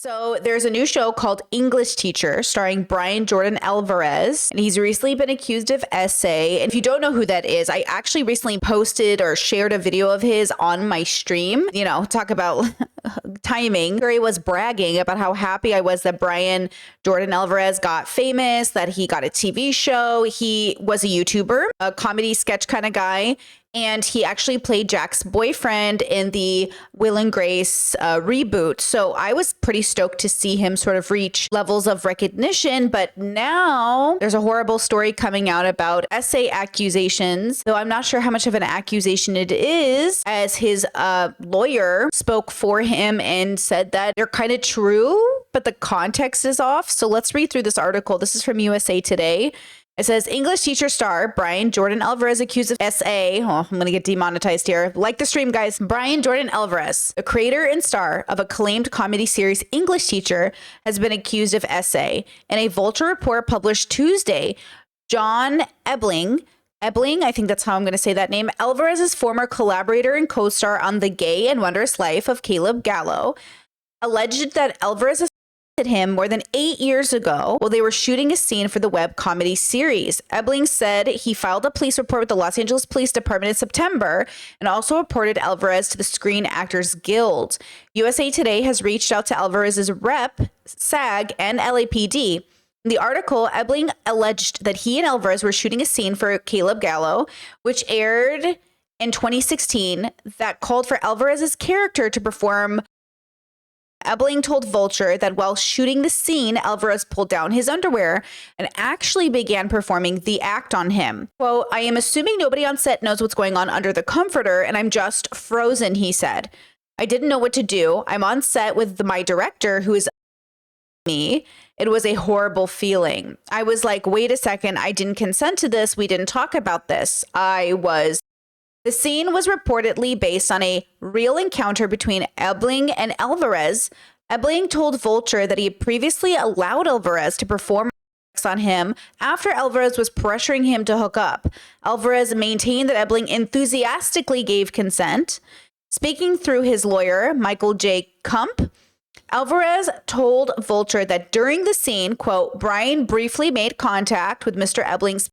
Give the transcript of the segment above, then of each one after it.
So there's a new show called English Teacher starring Brian Jordan Alvarez, and he's recently been accused of essay. And if you don't know who that is, I actually recently posted or shared a video of his on my stream. You know, talk about timing. Where he was bragging about how happy I was that Brian Jordan Alvarez got famous, that he got a TV show. He was a YouTuber, a comedy sketch kind of guy. And he actually played Jack's boyfriend in the Will and Grace reboot. So I was pretty stoked to see him sort of reach levels of recognition. But now there's a horrible story coming out about essay accusations, though I'm not sure how much of an accusation it is, as his lawyer spoke for him and said that they're kind of true, but the context is off. So let's read through this article. This is from USA Today. It says, English teacher star Brian Jordan Alvarez accused of SA. Oh, I'm going to get demonetized here. Like the stream, guys. Brian Jordan Alvarez, the creator and star of acclaimed comedy series English Teacher, has been accused of SA. In a Vulture report published Tuesday, John Ebling, I think that's how I'm going to say that name, Alvarez's former collaborator and co-star on The Gay and Wondrous Life of Caleb Gallo, alleged that Alvarez him more than 8 years ago while they were shooting a scene for the web comedy series. Ebling said he filed a police report with the Los Angeles Police Department in September and also reported Alvarez to the Screen Actors Guild. USA Today has reached out to Alvarez's rep, SAG, and LAPD. In the article, Ebling alleged that he and Alvarez were shooting a scene for Caleb Gallo, which aired in 2016, that called for Alvarez's character to perform. Ebling told Vulture that while shooting the scene, Alvarez pulled down his underwear and actually began performing the act on him. Quote, I am assuming nobody on set knows what's going on under the comforter and I'm just frozen, he said. I didn't know what to do. I'm on set with my director who is me. It was a horrible feeling. I was like, wait a second, I didn't consent to this. We didn't talk about this. The scene was reportedly based on a real encounter between Ebling and Alvarez. Ebling told Vulture that he had previously allowed Alvarez to perform on him after Alvarez was pressuring him to hook up. Alvarez maintained that Ebling enthusiastically gave consent. Speaking through his lawyer, Michael J. Kump, Alvarez told Vulture that during the scene, quote, Brian briefly made contact with Mr. Ebling's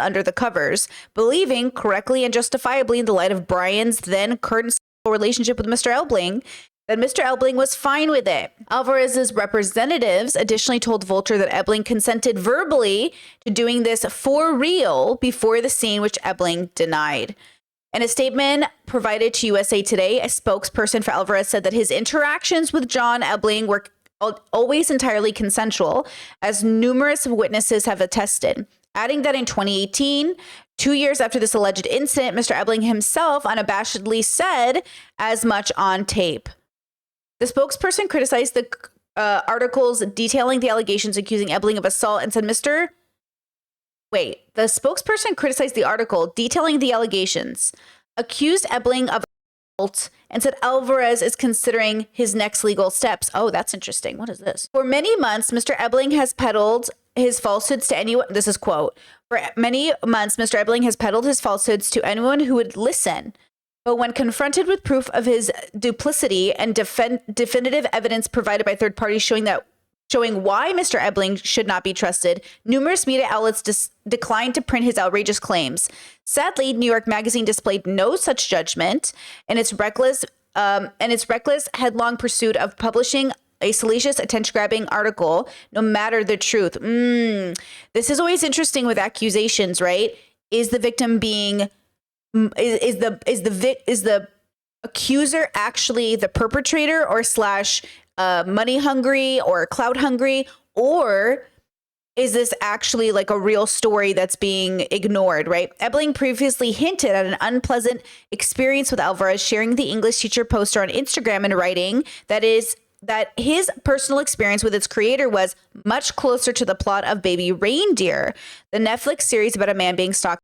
under the covers, believing correctly and justifiably in the light of Brian's then current relationship with Mr. Ebling, that Mr. Ebling was fine with it. Alvarez's representatives additionally told Vulture that Ebling consented verbally to doing this for real before the scene, which Ebling denied. In a statement provided to USA Today, a spokesperson for Alvarez said that his interactions with John Ebling were always entirely consensual, as numerous witnesses have attested. Adding that in 2018, 2 years after this alleged incident, Mr. Ebling himself unabashedly said as much on tape. The spokesperson criticized the articles detailing the allegations accusing Ebling of assault and said, the spokesperson criticized the article detailing the allegations, accused Ebling of assault, and said Alvarez is considering his next legal steps. Oh, that's interesting. What is this? For many months, Mr. Ebling has peddled his falsehoods to anyone. This is quote. For many months, Mr. Ebling has peddled his falsehoods to anyone who would listen. But when confronted with proof of his duplicity and definitive evidence provided by third parties showing why Mr. Ebling should not be trusted, numerous media outlets declined to print his outrageous claims. Sadly, New York Magazine displayed no such judgment in its reckless headlong pursuit of publishing a salacious, attention-grabbing article, no matter the truth. This is always interesting with accusations, right? Is the victim being, is the accuser actually the perpetrator or slash money hungry or clout hungry, or is this actually like a real story that's being ignored, right? Ebling previously hinted at an unpleasant experience with Alvarez, sharing the English Teacher poster on Instagram and writing that his personal experience with its creator was much closer to the plot of Baby Reindeer, the Netflix series about a man being stalked.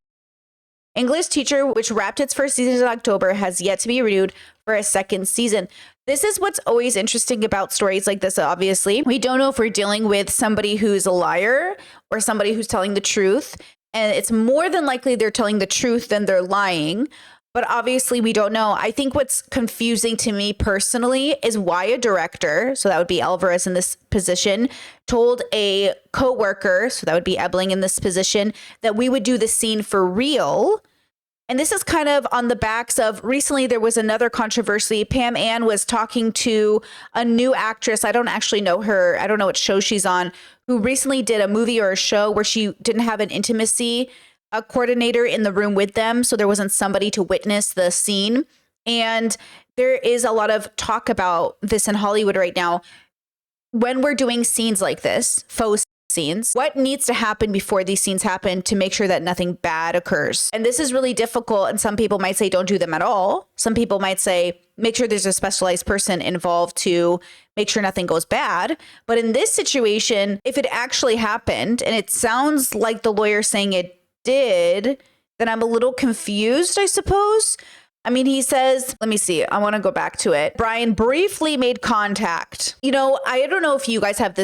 English Teacher, which wrapped its first season in October, has yet to be renewed for a second season. This is what's always interesting about stories like this, obviously. We don't know if we're dealing with somebody who's a liar or somebody who's telling the truth. And it's more than likely they're telling the truth than they're lying. but obviously we don't know. I think what's confusing to me personally is why a director, so that would be Alvarez in this position, told a coworker, so that would be Ebling in this position, that we would do the scene for real. And this is kind of on the backs of recently there was another controversy. Pam Ann was talking to a new actress. I don't actually know her. I don't know what show she's on, who recently did a movie or a show where she didn't have an intimacy coordinator in the room with them. So there wasn't somebody to witness the scene. And there is a lot of talk about this in Hollywood right now. When we're doing scenes like this, faux scenes, what needs to happen before these scenes happen to make sure that nothing bad occurs? And this is really difficult. And some people might say, don't do them at all. Some people might say, make sure there's a specialized person involved to make sure nothing goes bad. But in this situation, if it actually happened, and it sounds like the lawyer saying it did, then I'm a little confused, I suppose. I mean, he says, let me see. I want to go back to it. Brian briefly made contact. You know, I don't know if you guys have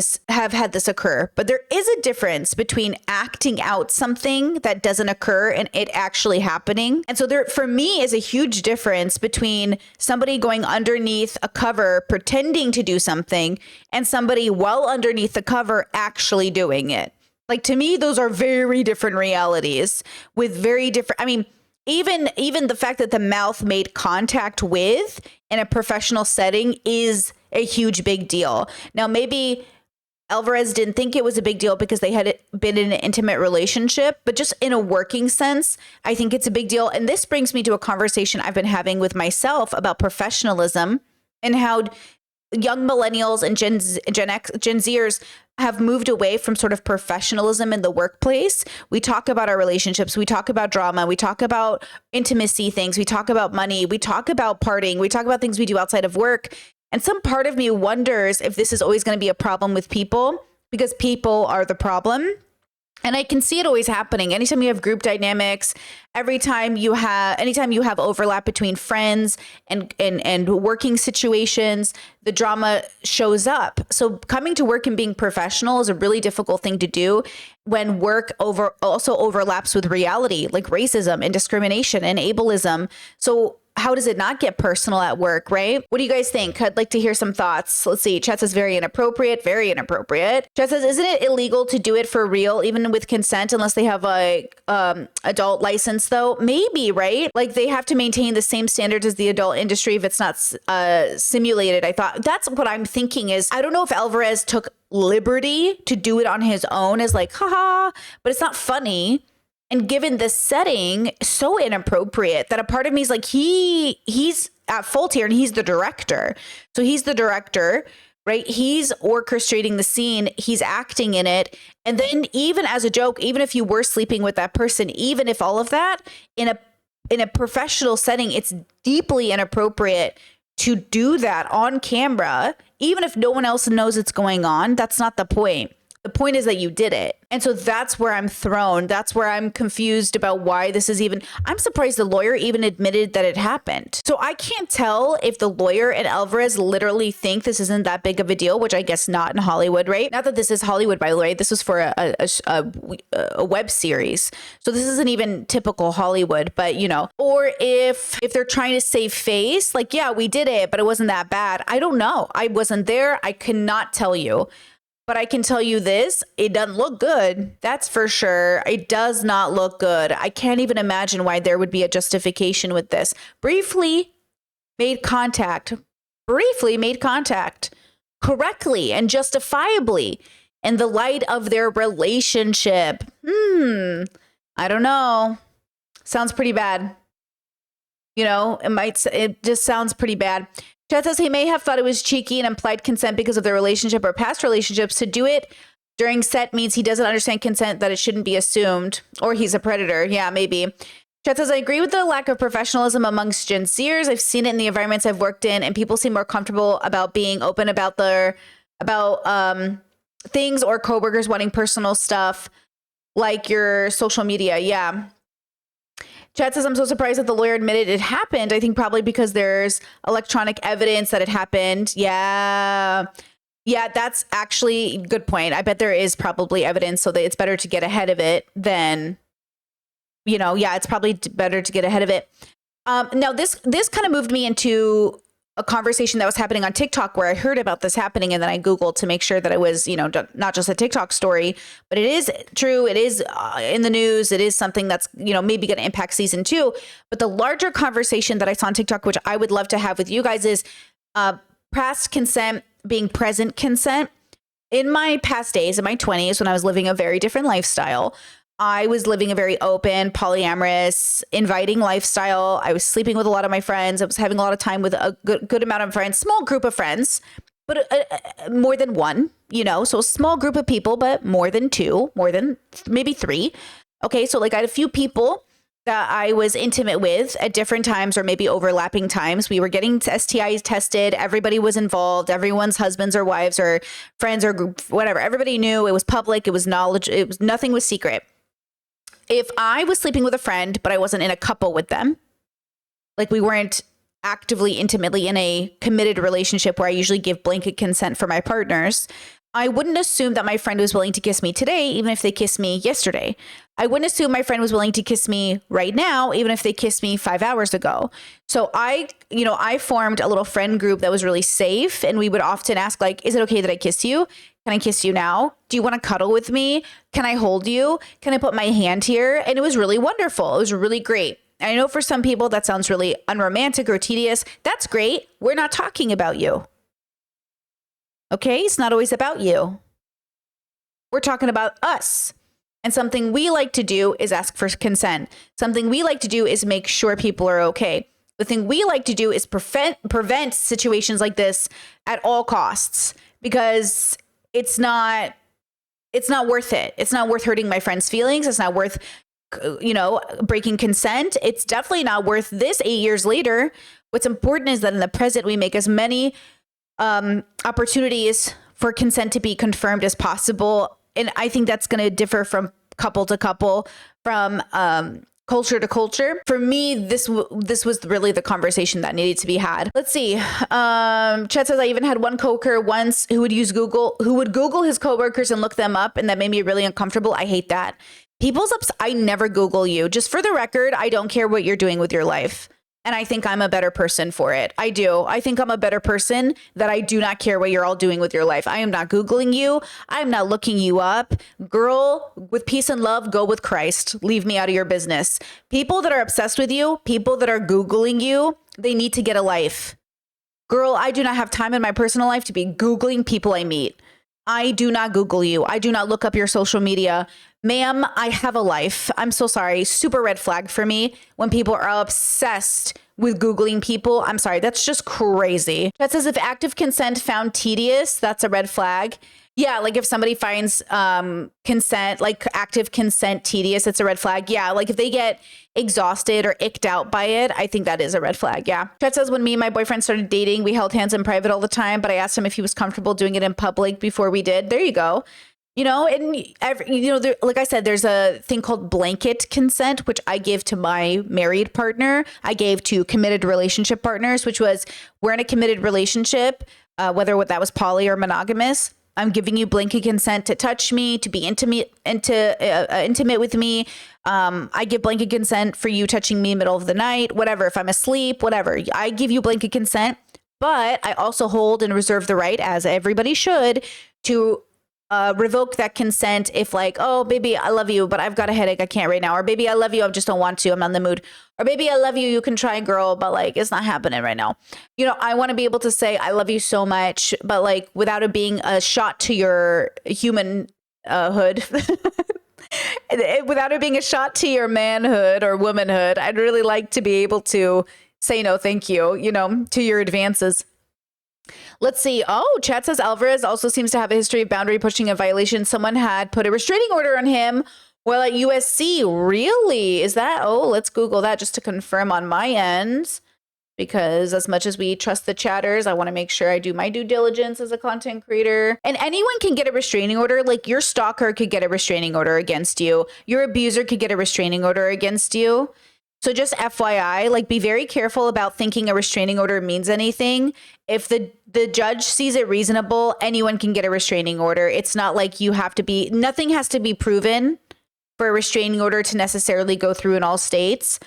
had this occur, but there is a difference between acting out something that doesn't occur and it actually happening. And so there, for me, is a huge difference between somebody going underneath a cover, pretending to do something, and somebody well underneath the cover actually doing it. Like, to me, those are very different realities with very different, I mean, even the fact that the mouth made contact with in a professional setting is a huge big deal. Now, maybe Alvarez didn't think it was a big deal because they had been in an intimate relationship, but just in a working sense, I think it's a big deal. And this brings me to a conversation I've been having with myself about professionalism and how young millennials and Gen Zers have moved away from sort of professionalism in the workplace. We talk about our relationships. We talk about drama. We talk about intimacy things. We talk about money. We talk about partying. We talk about things we do outside of work. And some part of me wonders if this is always going to be a problem with people, because people are the problem. And I can see it always happening. Anytime you have group dynamics, anytime you have overlap between friends and working situations, the drama shows up. So coming to work and being professional is a really difficult thing to do when work also overlaps with reality, like racism and discrimination and ableism. So how does it not get personal at work, right? What do you guys think? I'd like to hear some thoughts. Let's see. Chat says very inappropriate, very inappropriate. Chat says, isn't it illegal to do it for real, even with consent, unless they have a adult license though? Maybe, right? Like they have to maintain the same standards as the adult industry if it's not simulated. I thought that's what I'm thinking is, I don't know if Alvarez took liberty to do it on his own as like, haha, but it's not funny. And given the setting, so inappropriate that a part of me is like, he's at fault here and he's the director. So he's the director, right? He's orchestrating the scene. He's acting in it. And then even as a joke, even if you were sleeping with that person, even if all of that in a professional setting, it's deeply inappropriate to do that on camera, even if no one else knows it's going on. That's not the point. The point is that you did it. And so that's where I'm thrown. That's where I'm confused about why this is even, I'm surprised the lawyer even admitted that it happened. So I can't tell if the lawyer and Alvarez literally think this isn't that big of a deal, which I guess not in Hollywood, right? Not that this is Hollywood, by the way. This was for a web series. So this isn't even typical Hollywood, but you know, or if they're trying to save face, like, yeah, we did it, but it wasn't that bad. I don't know. I wasn't there. I cannot tell you. But I can tell you this, it doesn't look good. That's for sure. It does not look good. I can't even imagine why there would be a justification with this. Briefly made contact correctly and justifiably in the light of their relationship. I don't know. Sounds pretty bad. You know, it just sounds pretty bad. Chat says he may have thought it was cheeky and implied consent because of their relationship or past relationships. To do it during set means he doesn't understand consent, that it shouldn't be assumed, or he's a predator. Yeah, maybe. Chat says, I agree with the lack of professionalism amongst Gen Zers. I've seen it in the environments I've worked in, and people seem more comfortable about being open about things, or coworkers wanting personal stuff like your social media. Yeah. Chad says, I'm so surprised that the lawyer admitted it happened. I think probably because there's electronic evidence that it happened. Yeah, that's actually a good point. I bet there is probably evidence, so that it's better to get ahead of it than, it's probably better to get ahead of it. Now this kind of moved me into a conversation that was happening on TikTok where I heard about this happening, and then I Googled to make sure that it was, not just a TikTok story, but it is true. It is in the news. It is something that's, maybe going to impact season 2. But the larger conversation that I saw on TikTok, which I would love to have with you guys, is past consent being present consent. In my past days, in my 20s, when I was living a very different lifestyle, I was living a very open, polyamorous, inviting lifestyle. I was sleeping with a lot of my friends. I was having a lot of time with a good amount of friends, small group of friends, but more than one, so a small group of people, but more than 2, more than maybe 3. Okay, so like I had a few people that I was intimate with at different times or maybe overlapping times. We were getting STIs tested. Everybody was involved. Everyone's husbands or wives or friends or group, whatever. Everybody knew. It was public. It was knowledge. Nothing was secret. If I was sleeping with a friend, but I wasn't in a couple with them, like we weren't actively, intimately in a committed relationship where I usually give blanket consent for my partners, I wouldn't assume that my friend was willing to kiss me today, even if they kissed me yesterday. I wouldn't assume my friend was willing to kiss me right now, even if they kissed me 5 hours ago. So I formed a little friend group that was really safe. And we would often ask, like, is it okay that I kiss you? Can I kiss you now? Do you want to cuddle with me? Can I hold you? Can I put my hand here? And it was really wonderful. It was really great. I know for some people that sounds really unromantic or tedious. That's great. We're not talking about you. Okay? It's not always about you. We're talking about us. And something we like to do is ask for consent. Something we like to do is make sure people are okay. The thing we like to do is prevent situations like this at all costs, because it's not worth it. It's not worth hurting my friend's feelings. It's not worth, breaking consent. It's definitely not worth this 8 years later. What's important is that in the present, we make as many opportunities for consent to be confirmed as possible. And I think that's going to differ from couple to couple, from culture to culture. For me, this was really the conversation that needed to be had. Let's see. Chet says, I even had one coworker once who would Google his coworkers and look them up, and that made me really uncomfortable. I hate that. I never Google you. Just for the record, I don't care what you're doing with your life. And I think I'm a better person for it. I do. I think I'm a better person that I do not care what you're all doing with your life. I am not Googling you. I'm not looking you up. Girl, with peace and love, go with Christ. Leave me out of your business. People that are obsessed with you, people that are Googling you, they need to get a life. Girl, I do not have time in my personal life to be Googling people I meet. I do not Google you. I do not look up your social media. Ma'am, I have a life. I'm so sorry. Super red flag for me when people are obsessed with Googling people. I'm sorry. That's just crazy. That says if active consent found tedious, that's a red flag. Yeah, like if somebody finds consent, like active consent tedious, it's a red flag. Yeah, like if they get exhausted or icked out by it, I think that is a red flag. Yeah. Chet says, when me and my boyfriend started dating, we held hands in private all the time, but I asked him if he was comfortable doing it in public before we did. There you go. Like I said, there's a thing called blanket consent, which I give to my married partner. I gave to committed relationship partners, which was, we're in a committed relationship, whether that was poly or monogamous. I'm giving you blanket consent to touch me, to be intimate with me. I give blanket consent for you touching me middle of the night, whatever. If I'm asleep, whatever. I give you blanket consent, but I also hold and reserve the right, as everybody should, to revoke that consent if, like, oh, baby, I love you, but I've got a headache. I can't right now. Or baby, I love you. I just don't want to. I'm not in the mood. Or baby, I love you. You can try, girl, but like, it's not happening right now. I want to be able to say, I love you so much, but like without it being a shot to your human hood. Without it being a shot to your manhood or womanhood, I'd really like to be able to say no, thank you, to your advances. Let's see. Oh, chat says Alvarez also seems to have a history of boundary pushing and violation. Someone had put a restraining order on him while at USC. Really? Is that? Oh, let's Google that just to confirm on my end. Because as much as we trust the chatters, I want to make sure I do my due diligence as a content creator. And anyone can get a restraining order. Like your stalker could get a restraining order against you. Your abuser could get a restraining order against you. So just FYI, like be very careful about thinking a restraining order means anything. If the judge sees it reasonable, anyone can get a restraining order. It's not like nothing has to be proven for a restraining order to necessarily go through in all states.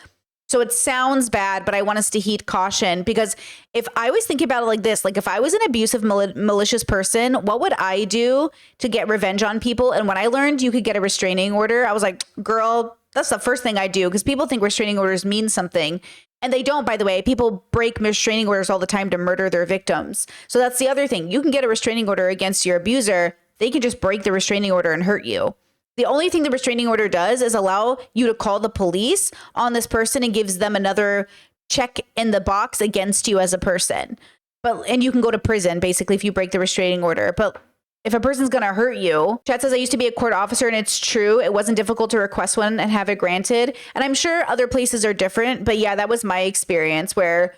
So it sounds bad, but I want us to heed caution, because if I was thinking about it like this, like if I was an abusive, malicious person, what would I do to get revenge on people? And when I learned you could get a restraining order, I was like, girl, that's the first thing I do, because people think restraining orders mean something. And they don't, by the way. People break restraining orders all the time to murder their victims. So that's the other thing. You can get a restraining order against your abuser. They can just break the restraining order and hurt you. The only thing the restraining order does is allow you to call the police on this person and gives them another check in the box against you as a person. And you can go to prison, basically, if you break the restraining order. But if a person's going to hurt you, Chat says, I used to be a court officer, and it's true. It wasn't difficult to request one and have it granted. And I'm sure other places are different. But yeah, that was my experience where,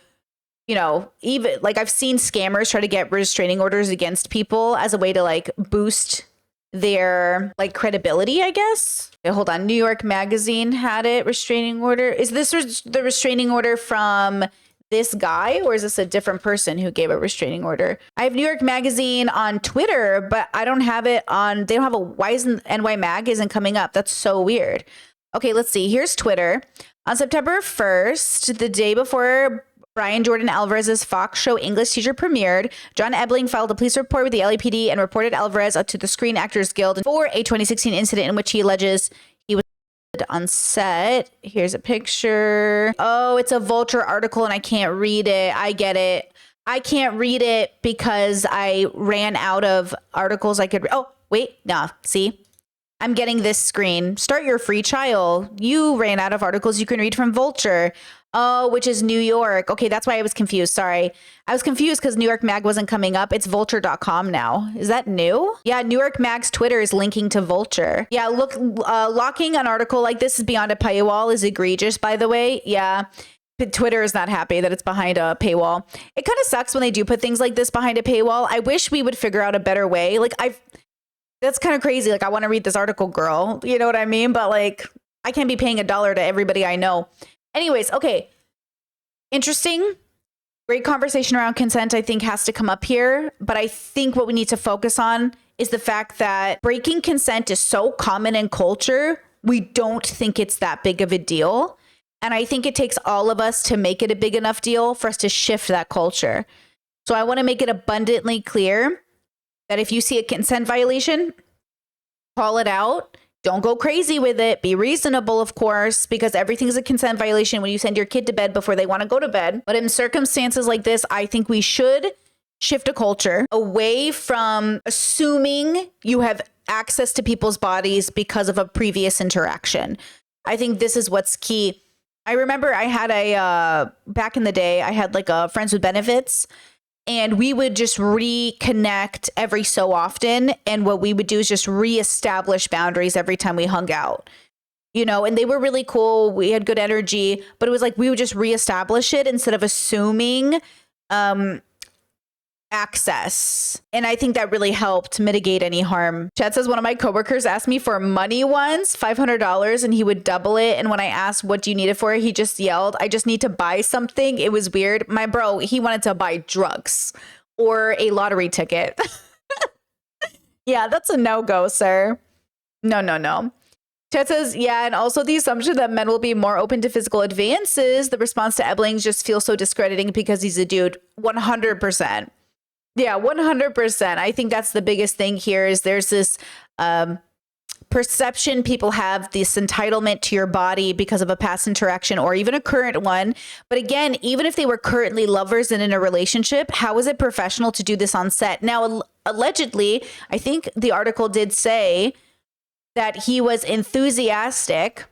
you know, even like I've seen scammers try to get restraining orders against people as a way to like boost their like credibility, I guess. Okay, hold on. New York Magazine had it, restraining order. Is this the restraining order from this guy, or is this a different person who gave a restraining order? I have New York Magazine on Twitter, but I don't have it on, they don't have a, why isn't NY Mag isn't coming up? That's so weird. Okay, let's see. Here's Twitter. On September 1st, the day before Brian Jordan Alvarez's Fox show English Teacher premiered, John Ebling filed a police report with the LAPD and reported Alvarez to the Screen Actors Guild for a 2016 incident in which he alleges he was on set. Here's a picture. Oh, it's a Vulture article and I can't read it. I get it. I can't read it because I ran out of articles I could read. Oh, wait. No, see? I'm getting this screen. Start your free trial. You ran out of articles you can read from Vulture. Oh, which is New York. Okay, that's why I was confused. Sorry. I was confused because New York Mag wasn't coming up. It's vulture.com now. Is that new? Yeah, New York Mag's Twitter is linking to Vulture. Yeah, look, locking an article like this is beyond a paywall is egregious, by the way. Yeah. But Twitter is not happy that it's behind a paywall. It kind of sucks when they do put things like this behind a paywall. I wish we would figure out a better way. Like, that's kind of crazy. Like, I want to read this article, girl. You know what I mean? But like, I can't be paying $1 to everybody I know. Anyways, okay. Interesting. Great conversation around consent, I think, has to come up here. But I think what we need to focus on is the fact that breaking consent is so common in culture, we don't think it's that big of a deal. And I think it takes all of us to make it a big enough deal for us to shift that culture. So I want to make it abundantly clear that if you see a consent violation, call it out. Don't go crazy with it. Be reasonable, of course, because everything's a consent violation when you send your kid to bed before they want to go to bed. But in circumstances like this, I think we should shift a culture away from assuming you have access to people's bodies because of a previous interaction. I think this is what's key. I remember I had back in the day, I had like a Friends with Benefits. And we would just reconnect every so often. And what we would do is just reestablish boundaries every time we hung out, you know, and they were really cool. We had good energy, but it was like we would just reestablish it instead of assuming access. And I think that really helped mitigate any harm. Chad says, one of my coworkers asked me for money once, $500, and he would double it. And when I asked, what do you need it for? He just yelled, I just need to buy something. It was weird. My bro, he wanted to buy drugs or a lottery ticket. Yeah, that's a no-go, sir. No. Chad says, yeah, and also the assumption that men will be more open to physical advances. The response to Ebling just feels so discrediting because he's a dude. 100%. Yeah, 100%. I think that's the biggest thing here is there's this perception people have, this entitlement to your body because of a past interaction or even a current one. But again, even if they were currently lovers and in a relationship, how is it professional to do this on set? Now, allegedly, I think the article did say that he was enthusiastic.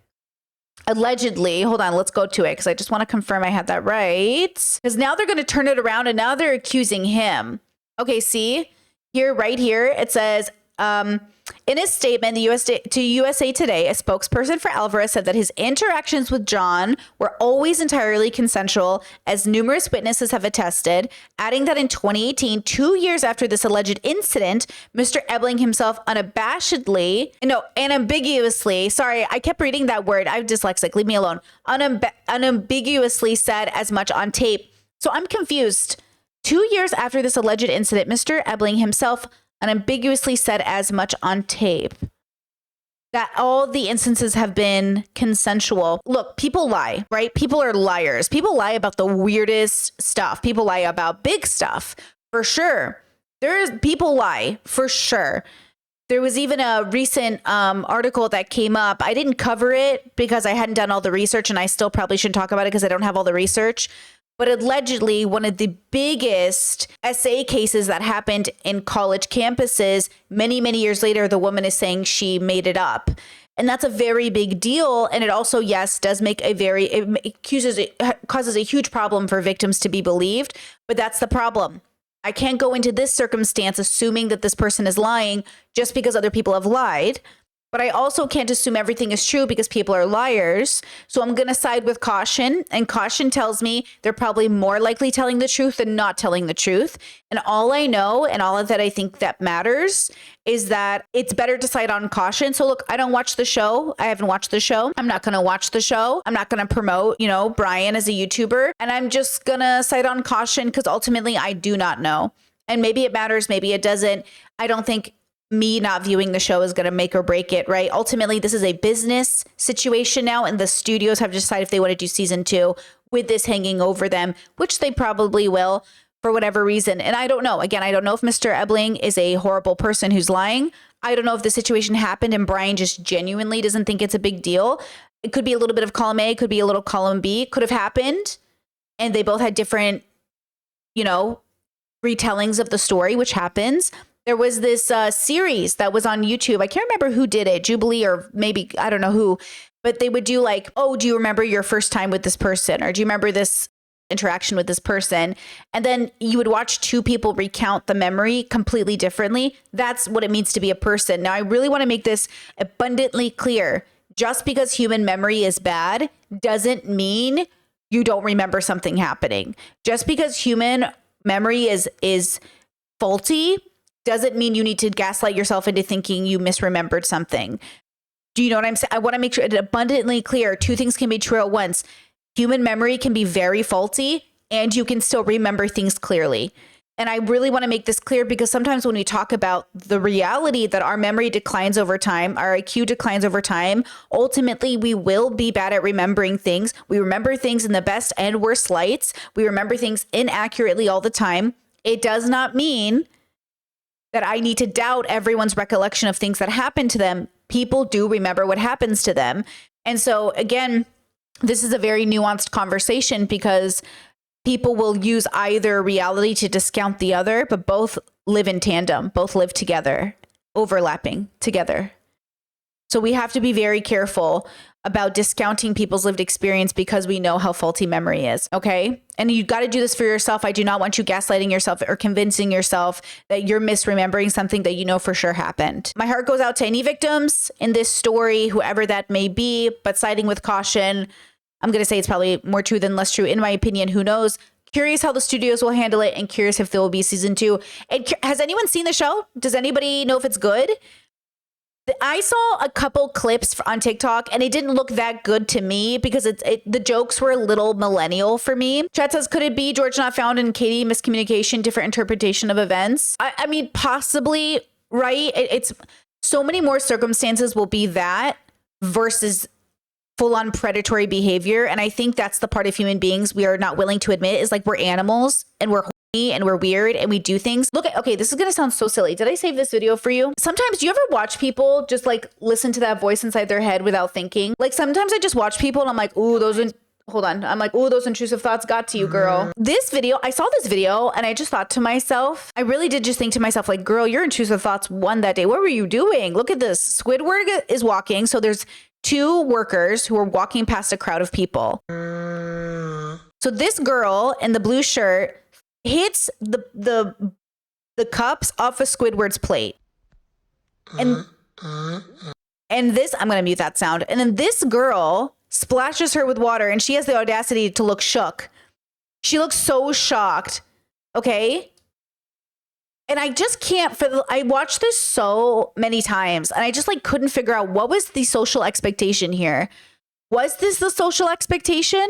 Allegedly, hold on, let's go to it because I just want to confirm I had that right. Because now they're going to turn it around and now they're accusing him. Okay, see here, right here, it says, in his statement to USA Today, a spokesperson for Alvarez said that his interactions with John were always entirely consensual, as numerous witnesses have attested, adding that in 2018, 2 years after this alleged incident, Mr. Ebling himself unambiguously, sorry, I kept reading that word. I'm dyslexic, leave me alone. Unambiguously said as much on tape. So I'm confused. 2 years after this alleged incident, Mr. Ebling himself unambiguously said as much on tape. that all the instances have been consensual. Look, people lie, right? People are liars. People lie about the weirdest stuff. People lie about big stuff, for sure. People lie, for sure. There was even a recent article that came up. I didn't cover it because I hadn't done all the research, and I still probably shouldn't talk about it because I don't have all the research. But allegedly, one of the biggest SA cases that happened in college campuses, many, many years later, the woman is saying she made it up. And that's a very big deal. And it also, yes, does make it causes a huge problem for victims to be believed. But that's the problem. I can't go into this circumstance assuming that this person is lying just because other people have lied. But I also can't assume everything is true because people are liars. So I'm going to side with caution. And caution tells me they're probably more likely telling the truth than not telling the truth. And all I know and all of that I think that matters is that it's better to side on caution. So look, I don't watch the show. I haven't watched the show. I'm not going to watch the show. I'm not going to promote, Brian as a YouTuber. And I'm just going to side on caution because ultimately I do not know. And maybe it matters. Maybe it doesn't. I don't think me not viewing the show is going to make or break it, right? Ultimately, this is a business situation now, and the studios have decided if they want to do season 2 with this hanging over them, which they probably will for whatever reason. And I don't know. Again, I don't know if Mr. Ebling is a horrible person who's lying. I don't know if the situation happened and Brian just genuinely doesn't think it's a big deal. It could be a little bit of column A, could be a little column B, could have happened. And they both had different, retellings of the story, which happens. There was this series that was on YouTube. I can't remember who did it, Jubilee or maybe, I don't know who, but they would do like, oh, do you remember your first time with this person? Or do you remember this interaction with this person? And then you would watch two people recount the memory completely differently. That's what it means to be a person. Now, I really want to make this abundantly clear. Just because human memory is bad doesn't mean you don't remember something happening. Just because human memory is faulty doesn't mean you need to gaslight yourself into thinking you misremembered something. Do you know what I'm saying? I want to make sure it abundantly clear. Two things can be true at once. Human memory can be very faulty and you can still remember things clearly. And I really want to make this clear because sometimes when we talk about the reality that our memory declines over time, our IQ declines over time, ultimately we will be bad at remembering things. We remember things in the best and worst lights. We remember things inaccurately all the time. It does not mean that I need to doubt everyone's recollection of things that happen to them. People do remember what happens to them. And so again, this is a very nuanced conversation because people will use either reality to discount the other, but both live in tandem, both live together, overlapping together. So we have to be very careful about discounting people's lived experience because we know how faulty memory is, okay? And you got to do this for yourself. I do not want you gaslighting yourself or convincing yourself that you're misremembering something that you know for sure happened. My heart goes out to any victims in this story, whoever that may be, but siding with caution. I'm going to say it's probably more true than less true. In my opinion, who knows? Curious how the studios will handle it and curious if there will be season 2. And has anyone seen the show? Does anybody know if it's good? I saw a couple clips on TikTok and it didn't look that good to me because the jokes were a little millennial for me. Chat says, could it be George not found and Katie miscommunication, different interpretation of events? I mean, possibly, right? It's so many more circumstances will be that versus full-on predatory behavior. And I think that's the part of human beings we are not willing to admit is like we're animals and we're and we're weird and we do things. Okay, this is going to sound so silly. Did I save this video for you? Sometimes do you ever watch people just like listen to that voice inside their head without thinking? Like sometimes I just watch people and I'm like, ooh, those intrusive thoughts got to you, girl. I saw this video and I just thought to myself, I really did just think to myself like, girl, your intrusive thoughts won that day. What were you doing? Look at this. Squidward is walking. So there's two workers who are walking past a crowd of people. So this girl in the blue shirt hits the cups off of Squidward's plate. And this, I'm going to mute that sound. And then this girl splashes her with water and she has the audacity to look shook. She looks so shocked. Okay. And I just can't, I watched this so many times and I just like couldn't figure out what was the social expectation here. Was this the social expectation?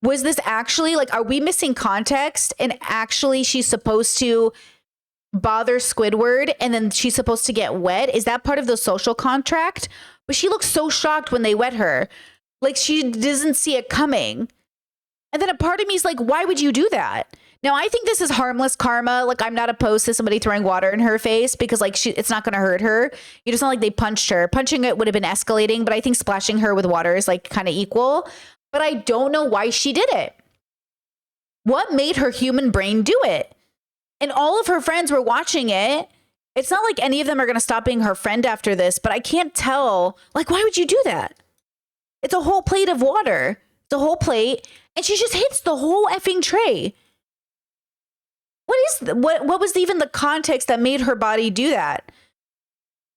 Was this actually like, are we missing context? And actually she's supposed to bother Squidward and then she's supposed to get wet? Is that part of the social contract? But she looks so shocked when they wet her. Like she doesn't see it coming. And then a part of me is like, why would you do that? Now, I think this is harmless karma. Like, I'm not opposed to somebody throwing water in her face because, like, it's not going to hurt her. It's not like they punched her. Punching it would have been escalating, but I think splashing her with water is, like, kind of equal. But I don't know why she did it. What made her human brain do it? And all of her friends were watching it. It's not like any of them are going to stop being her friend after this, but I can't tell. Like, why would you do that? It's a whole plate of water. It's a whole plate. And she just hits the whole effing tray. What was even the context that made her body do that?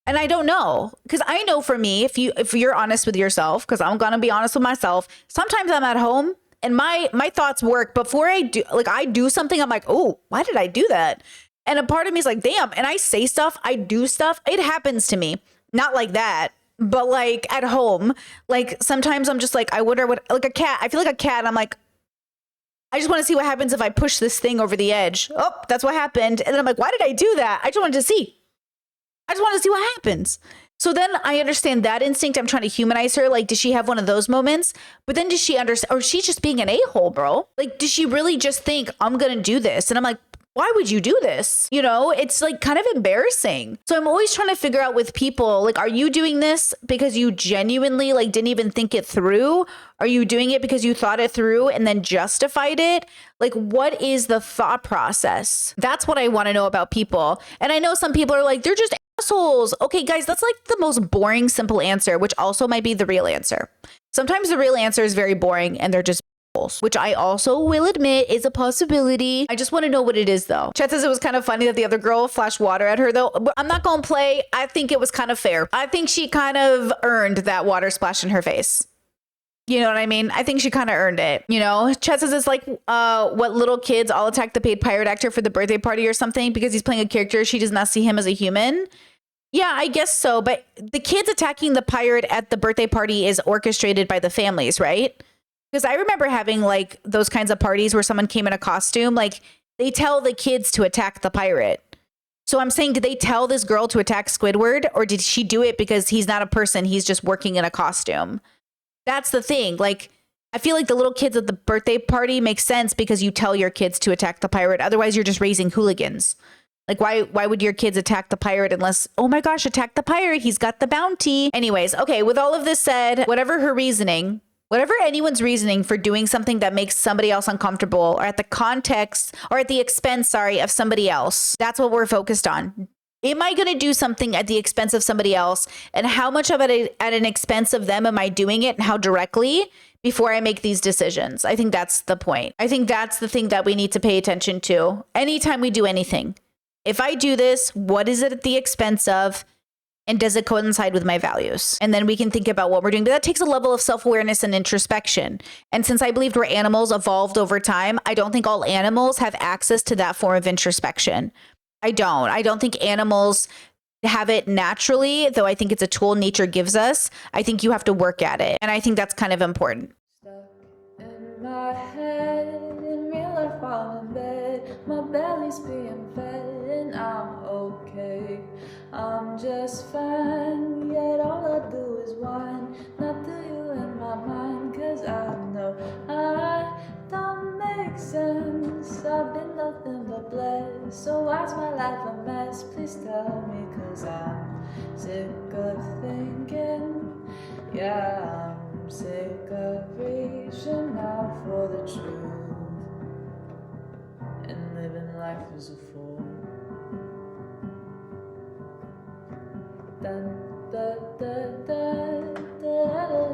And I don't know, because I know for me, if you're honest with yourself, because I'm gonna be honest with myself, sometimes I'm at home and my thoughts work before I do something. I'm like, oh, why did I do that? And a part of me is like, damn. And I say stuff, I do stuff. It happens to me, not like that, but like at home. Like sometimes I'm just like, I wonder what, like a cat. I feel like a cat. I'm like, I just want to see what happens if I push this thing over the edge. Oh, that's what happened. And then I'm like, why did I do that? I just wanted to see. I just want to see what happens. So then I understand that instinct. I'm trying to humanize her. Like, does she have one of those moments? But then does she understand? Or she's just being an a-hole, bro? Like, does she really just think, I'm going to do this? And I'm like, why would you do this? You know, it's like kind of embarrassing. So I'm always trying to figure out with people, like, are you doing this because you genuinely like didn't even think it through? Are you doing it because you thought it through and then justified it? Like, what is the thought process? That's what I want to know about people. And I know some people are like, they're just assholes. Okay, guys, that's like the most boring, simple answer, which also might be the real answer. Sometimes the real answer is very boring and they're just which I also will admit is a possibility. I just want to know what it is though. Chet says it was kind of funny that the other girl flashed water at her though. I'm not going to play. I think it was kind of fair. I think she kind of earned that water splash in her face. You know what I mean? I think she kind of earned it. You know, Chet says it's like what little kids all attack the paid pirate actor for the birthday party or something because he's playing a character. She does not see him as a human. Yeah, I guess so. But the kids attacking the pirate at the birthday party is orchestrated by the families, right? Because I remember having like those kinds of parties where someone came in a costume, like they tell the kids to attack the pirate. So I'm saying, did they tell this girl to attack Squidward, or did she do it because he's not a person? He's just working in a costume. That's the thing. Like, I feel like the little kids at the birthday party makes sense because you tell your kids to attack the pirate. Otherwise, you're just raising hooligans. Like, why would your kids attack the pirate unless, oh my gosh, attack the pirate. He's got the bounty. Anyways, okay, with all of this said, whatever her reasoning, whatever anyone's reasoning for doing something that makes somebody else uncomfortable or at the context or at the expense, of somebody else, that's what we're focused on. Am I going to do something at the expense of somebody else? And how much of it at an expense of them am I doing it and how directly before I make these decisions? I think that's the point. I think that's the thing that we need to pay attention to anytime we do anything. If I do this, what is it at the expense of? And does it coincide with my values? And then we can think about what we're doing. But that takes a level of self-awareness and introspection. And since I believed we're animals evolved over time, I don't think all animals have access to that form of introspection. I don't think animals have it naturally, though I think it's a tool nature gives us. I think you have to work at it. And I think that's kind of important. Stuck in my head, in real life I'm in bed, my belly's being fed and I'm okay. I'm just fine, yet all I do is whine, not to you in my mind, cause I know I don't make sense. I've been nothing but blessed, so why's my life a mess? Please tell me, cause I'm sick of thinking, yeah, I'm sick of reaching out for the truth and living life as a fool. Dun, da, da, da, da, da, da.